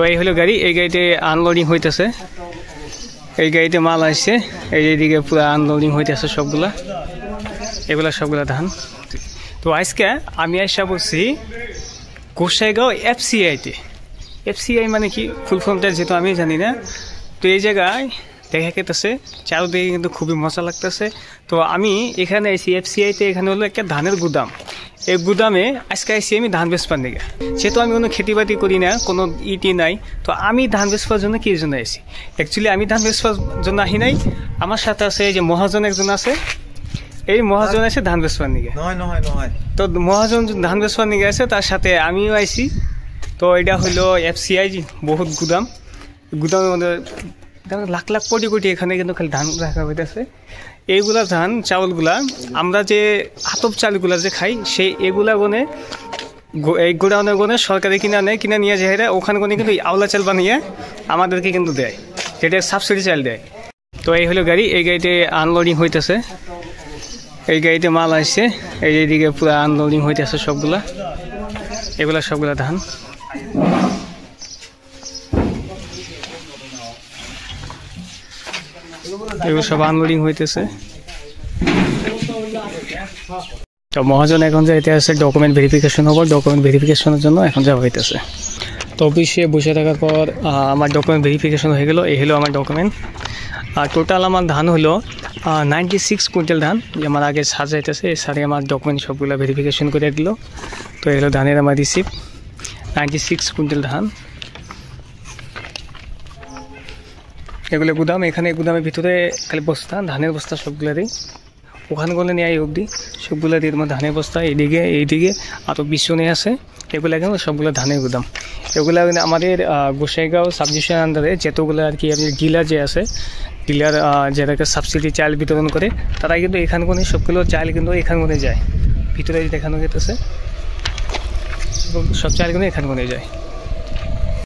তো এই হলো গাড়ি, এই গাড়িতে আনলোডিং হইতেছে, এই গাড়িতে মাল আসছে, এইদিকে পুরো আনলোডিং হইতেছে সবগুলা, এগুলা সবগুলা ধান। তো আজকে আমি আসা বলছি গোসাইগাঁও এফসিআইতে। এফসিআই মানে কি ফুল ফর্মটা যেহেতু আমি জানি না, তো এই জায়গায় দেখা গেতেছে চারদিকে কিন্তু খুবই মজা লাগতেছে। তো আমি এখানে আইসি এফসিআইতে, এখানে হলো একটা ধানের গুদাম। এই গুদামে আজকে আইসি আমি ধান বেচবার দিকে, যেহেতু আমি কোনো খেতিবাতি করি না, কোনো ইটি নাই, তো আমি ধান বেচবার জন্য কি জন্য আইসি? অ্যাকচুয়ালি আমি ধান বেচবার জন্য আহি নাই, আমার সাথে আছে এই যে মহাজন একজন আছে, এই মহাজন আছে ধান বেচবার নিকে। তো মহাজন ধান বেচবার নিকে আছে, তার সাথে আমিও আইসি। তো এটা হলো এফসিআই বহুত গুদাম, গুদামের মধ্যে লাখ লাখ কোটি কোটি এখানে কিন্তু খালি ধান রাখা হইতেছে। এইগুলা ধান চাউলগুলা আমরা যে আতপ চালগুলা যে খাই, সেই এগুলা গনে এই গোডাউনে গনে সরকারি কিনে নেয়, কিনে নিয়ে যায় ওখানে গনে কিন্তু আওলা চাল বানিয়ে আমাদেরকে কিন্তু দেয়, যেটা সাবসিডি চাল দেয়। তো এই হলো গাড়ি, এই গাড়িতে আনলোডিং হইতেছে, এই গাড়িতে মাল আসছে, এইদিকে পুরো আনলোডিং হইতেছে সবগুলা, এগুলা সবগুলা ধান। এগুলো সব আনলোডিং হইতেছে। তো মহাজন এখন যাইতে আছে ডকুমেন্ট ভেরিফিকেশন হবো, ডকুমেন্ট ভেরিফিকেশনের জন্য এখন যাওয়া হইতেছে। তো অফিসে বসে থাকার পর আমার ডকুমেন্ট ভেরিফিকেশন হয়ে গেলো, এই হলো আমার ডকুমেন্ট। আর টোটাল আমার ধান হলো 96 কুইন্টাল ধান, যে আমার আগে সার যাইতেছে, এই সারে আমার ডকুমেন্ট সবগুলো ভেরিফিকেশন করে দিল। তো এই হলো ধানের আমার রিসিপ্ট, 96 কুইন্টাল ধান। এগুলো গুদাম, এখানে গুদামের ভিতরে খালি বস্তা, ধানের বস্তা সবগুলো দিই, ওখানে গেলে নিয়ে অবধি সবগুলো দিয়ে তোমার ধানের বস্তা এইদিকে আরও পিছনে আছে, এগুলো কিন্তু সবগুলো ধানের গুদাম। এগুলো আমাদের গোসাইগাঁও সাবডিভিশন আন্ডারে যতগুলো আর কি আপনার ডিলার যে আছে, ডিলার যাদেরকে সাবসিডি চাল বিতরণ করে, তারা কিন্তু এখান করে সবগুলো চাল কিন্তু এখান করে যায়, ভিতরে দেখানো যেতেছে সব চাল কিন্তু এখান করে যায়।